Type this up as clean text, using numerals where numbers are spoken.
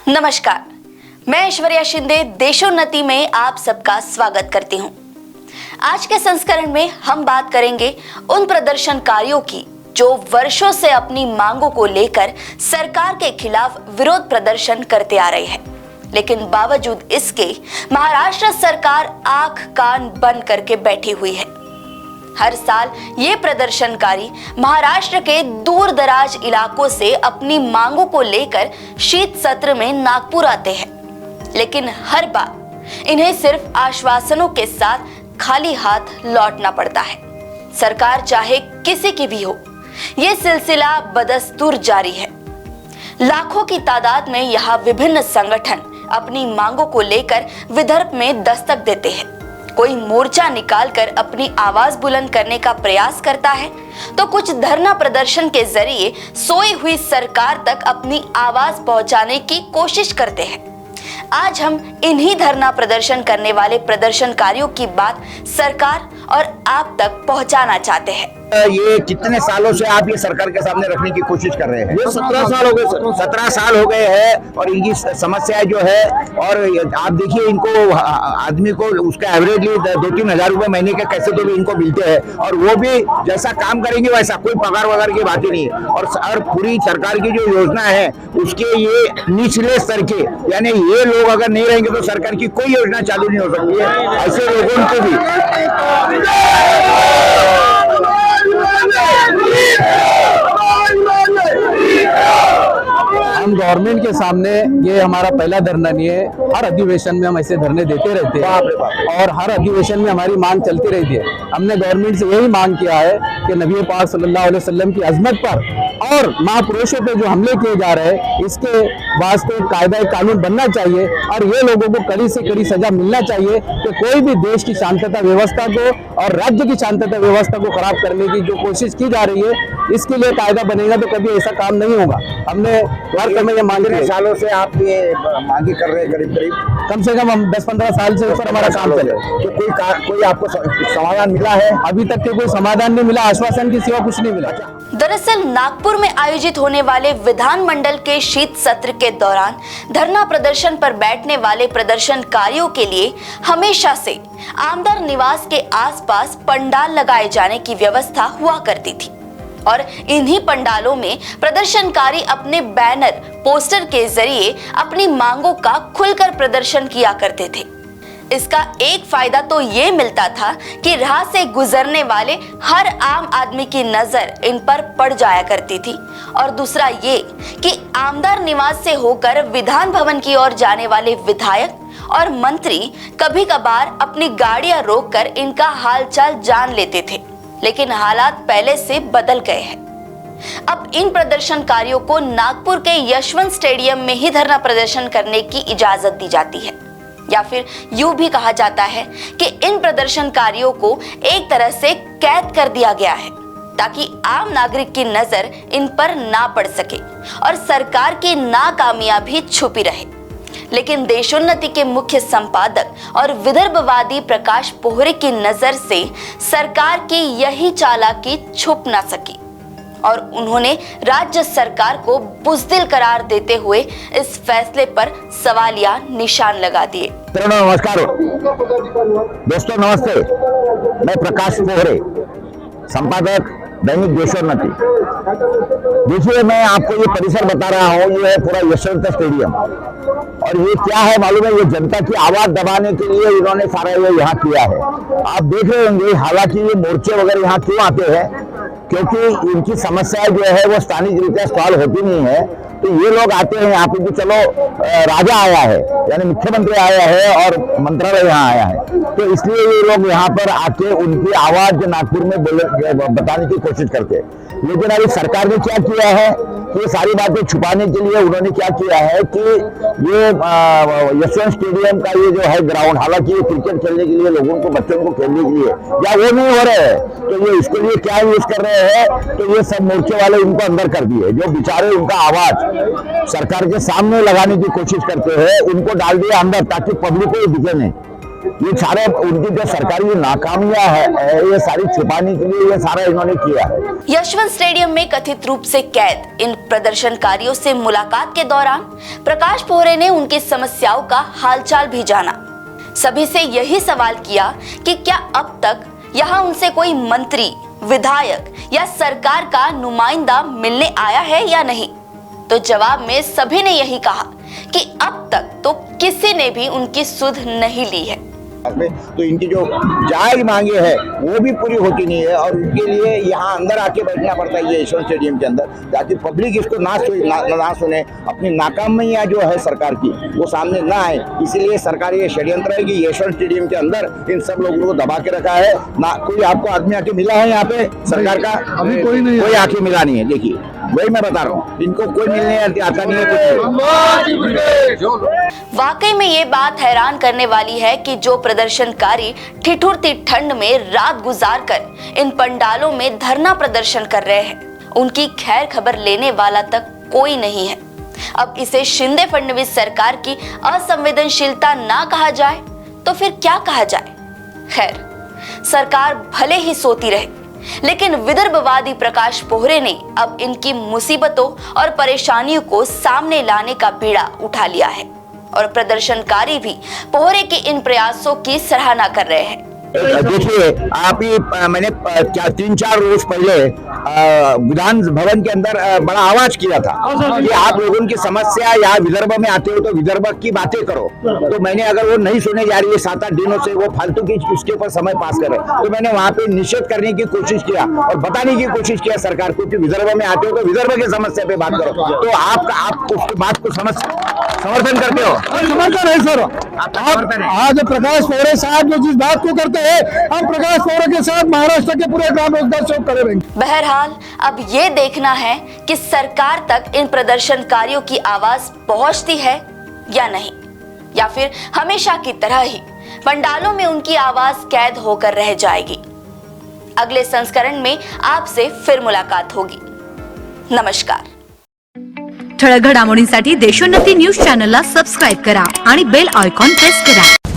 नमस्कार, मैं ऐश्वर्या शिंदे देशोन्नति में आप सबका स्वागत करती हूं। आज के संस्करण में हम बात करेंगे उन प्रदर्शनकारियों की जो वर्षों से अपनी मांगों को लेकर सरकार के खिलाफ विरोध प्रदर्शन करते आ रहे हैं, लेकिन बावजूद इसके महाराष्ट्र सरकार आंख कान बंद करके बैठी हुई है। हर साल ये प्रदर्शनकारी महाराष्ट्र के दूर दराज इलाकों से अपनी मांगों को लेकर शीत सत्र में नागपुर आते हैं, लेकिन हर बार इन्हें सिर्फ आश्वासनों के साथ खाली हाथ लौटना पड़ता है। सरकार चाहे किसी की भी हो, ये सिलसिला बदस्तूर जारी है। लाखों की तादाद में यहाँ विभिन्न संगठन अपनी मांगों को लेकर विदर्भ में दस्तक देते हैं। कोई मोर्चा निकालकर अपनी आवाज बुलंद करने का प्रयास करता है, तो कुछ धरना प्रदर्शन के जरिए सोई हुई सरकार तक अपनी आवाज पहुंचाने की कोशिश करते हैं। आज हम इन्हीं धरना प्रदर्शन करने वाले प्रदर्शनकारियों की बात सरकार और आप तक पहुंचाना चाहते हैं। ये कितने सालों से आप ये सरकार के सामने रखने की कोशिश कर रहे हैं? ये 17 साल हो गए सर। 17 साल हो गए हैं और इनकी समस्या जो है, और आप देखिए इनको आदमी को उसका एवरेजली 2-3 हजार रुपए महीने के कैसे तो भी इनको मिलते हैं, और वो भी जैसा काम करेंगे वैसा, कोई पगार वगार की बात ही नहीं है। और पूरी सरकार की जो योजना है उसके ये निचले स्तर के, यानी ये लोग अगर नहीं रहेंगे तो सरकार की कोई योजना चालू नहीं हो सकती है। ऐसे लोगों को भी हम गवर्नमेंट के सामने, ये हमारा पहला धरना नहीं है। हर अधिवेशन में हम ऐसे धरने देते रहते हैं और हर अधिवेशन में हमारी मांग चलती रहती है। हमने गवर्नमेंट से यही मांग किया है कि नबी पाक सल्लल्लाहु अलैहि वसल्लम की अजमत पर और महापुरुषों पे जो हमले किए जा रहे हैं, इसके वास्ते कायदा कानून बनना चाहिए और ये लोगों को कड़ी से कड़ी सजा मिलना चाहिए कि कोई भी देश की शांतता व्यवस्था को और राज्य की शांतता व्यवस्था को खराब करने की जो कोशिश की जा रही है, इसके लिए कायदा बनेगा तो कभी ऐसा काम नहीं होगा। हमने कितने सालों से आप ये मांगे कर रहे हैं? करीब करीब कम से कम हम 10-15 साल से ऊपर हमारा काम चले। तो कोई आपको समाधान मिला है? अभी तक के कोई समाधान नहीं मिला, आश्वासन के सिवा कुछ नहीं मिला। दरअसल नागपुर में आयोजित होने वाले विधानमंडल के शीत सत्र के दौरान धरना प्रदर्शन पर बैठने वाले प्रदर्शनकारियों के लिए हमेशा से आमदार निवास के आसपास पंडाल लगाए जाने की व्यवस्था हुआ करती थी, और इन्हीं पंडालों में प्रदर्शनकारी अपने बैनर पोस्टर के जरिए अपनी मांगों का खुलकर प्रदर्शन किया करते थे। इसका एक फायदा तो ये मिलता था कि राह से गुजरने वाले हर आम आदमी की नजर इन पर पड़ जाया करती थी, और दूसरा ये कि आमदार निवास से होकर विधान भवन की ओर जाने वाले विधायक और मंत्री कभी कभार अपनी गाड़ियां रोककर इनका हालचाल जान लेते थे। लेकिन हालात पहले से बदल गए हैं। अब इन प्रदर्शनकारियों को नागपुर के यशवंत स्टेडियम में ही धरना प्रदर्शन करने की इजाजत दी जाती है, या फिर यूं भी कहा जाता है कि इन प्रदर्शनकारियों को एक तरह से कैद कर दिया गया है ताकि आम नागरिक की नजर इन पर ना पड़ सके और सरकार की नाकामयाबी छुपी रहे। लेकिन देशोन्नति के मुख्य संपादक और विदर्भवादी प्रकाश पोहरे की नजर से सरकार की यही चालाकी छुप ना सकी, और उन्होंने राज्य सरकार को बुज़दिल करार देते हुए इस फैसले पर सवालिया निशान लगा दिए। नमस्कार दोस्तों, नमस्ते। मैं प्रकाश पोहरे, संपादक दैनिक देशोन्नति। देखिए, मैं आपको ये परिसर बता रहा हूँ। ये है पूरा यशवंत स्टेडियम, और ये क्या है मालूम है? ये जनता की आवाज दबाने के लिए इन्होंने सारा ये यहाँ किया है। आप देख रहे होंगे, हालांकि ये मोर्चे वगैरह यहाँ क्यों आते हैं? क्योंकि इनकी समस्याएं जो है वो स्थानीय रीत्या सॉल्व होती नहीं है, तो ये लोग आते हैं यहाँ पे कि चलो राजा आया है, यानी मुख्यमंत्री आया है और मंत्रालय यहाँ आया है, तो इसलिए ये लोग यहाँ पर आके उनकी आवाज नागपुर में बताने की कोशिश करते हैं। लेकिन अभी सरकार ने क्या किया है कि ये सारी बातें छुपाने के लिए उन्होंने क्या किया है कि ये यशवंत स्टेडियम का ये जो है ग्राउंड, हालांकि ये क्रिकेट खेलने के लिए लोगों को, बच्चों को खेलने के लिए, या वो नहीं हो रहे हैं, तो ये इसके लिए क्या यूज कर रहे हैं? तो ये सब मोर्चे वाले इनको अंदर कर दिए। जो बेचारे उनका आवाज सरकार के सामने लगाने की कोशिश करते हैं, उनको डाल दिया अंदर ताकि पब्लिक को दिखे नहीं। ये सारे उनकी जो सरकारी नाकामियां है ये सारी छुपाने के लिए ये सारा इन्होंने किया है। यशवंत स्टेडियम में कथित रूप से कैद इन प्रदर्शनकारियों से मुलाकात के दौरान प्रकाश पोहरे ने उनकी समस्याओं का हालचाल भी जाना। सभी से यही सवाल किया कि क्या अब तक यहाँ उनसे कोई मंत्री, विधायक या सरकार का नुमाइंदा मिलने आया है या नहीं। तो जवाब में सभी ने यही कहा कि अब तक तो किसी ने भी उनकी सुध नहीं ली है। तो इनकी जो जायज मांगे है वो भी पूरी होती नहीं है और उनके लिए यहाँ अंदर आके बैठना पड़ता है ये यशवंत स्टेडियम के अंदर, ताकि पब्लिक इसको ना सुने, अपनी नाकामियां जो है सरकार की वो सामने ना आए। इसीलिए सरकार ये षड्यंत्र है कि यशवंत स्टेडियम के अंदर इन सब लोगों को दबा के रखा है। ना कोई आपको आदमी आके मिला है यहाँ पे सरकार का? अभी कोई नहीं, कोई आके मिला नहीं है। देखिए वही मैं बता रहा हूँ, इनको कोई मिलने आता नहीं है कुछ। वाकई में ये बात हैरान करने वाली है कि जो प्रदर्शनकारी ठिठुरती ठंड में रात गुजार कर इन पंडालों में धरना प्रदर्शन कर रहे हैं, उनकी खैर खबर लेने वाला तक कोई नहीं है। अब इसे शिंदे फडणवीस सरकार की असंवेदनशीलता ना कहा जाए तो फिर क्या कहा जाए। खैर, सरकार भले ही सोती रहे, लेकिन विदर्भवादी प्रकाश पोहरे ने अब इनकी मुसीबतों और परेशानियों को सामने लाने का बीड़ा उठा लिया है और प्रदर्शनकारी भी पोहरे के इन प्रयासों की सराहना कर रहे हैं। देखिए आप ही मैंने 3-4 रोज पहले विधान भवन के अंदर बड़ा आवाज किया था कि आप लोगों की समस्या या विदर्भ में आते हो तो विदर्भ की बातें करो। तो मैंने अगर वो नहीं सुने जा रही है 7-8 दिनों से वो फालतू की उसके ऊपर समय पास कर रहे, तो मैंने वहां पे निषेध करने की कोशिश किया और बताने की कोशिश किया सरकार को कि विदर्भ में आते हो तो विदर्भ की समस्या पे बात करो। तो आप उसकी बात को समर्थन करते हो? समर्थन है सर। आज प्रकाश पोहरे साहब जो जिस बात को करते हैं, हम प्रकाश पोहरे के साथ महाराष्ट्र के पूरे ग्राम रोजगार शोध करेंगे। बहरहाल अब ये देखना है कि सरकार तक इन प्रदर्शनकारियों की आवाज पहुंचती है या नहीं, या फिर हमेशा की तरह ही पंडालों में उनकी आवाज कैद होकर रह जाएगी। अगले संस्करण में आपसे फिर मुलाकात होगी। नमस्कार। ठळक घडामोडींसाठी देशोन्नती न्यूज चॅनलला सबस्क्राईब करा आणि बेल आयकॉन प्रेस करा।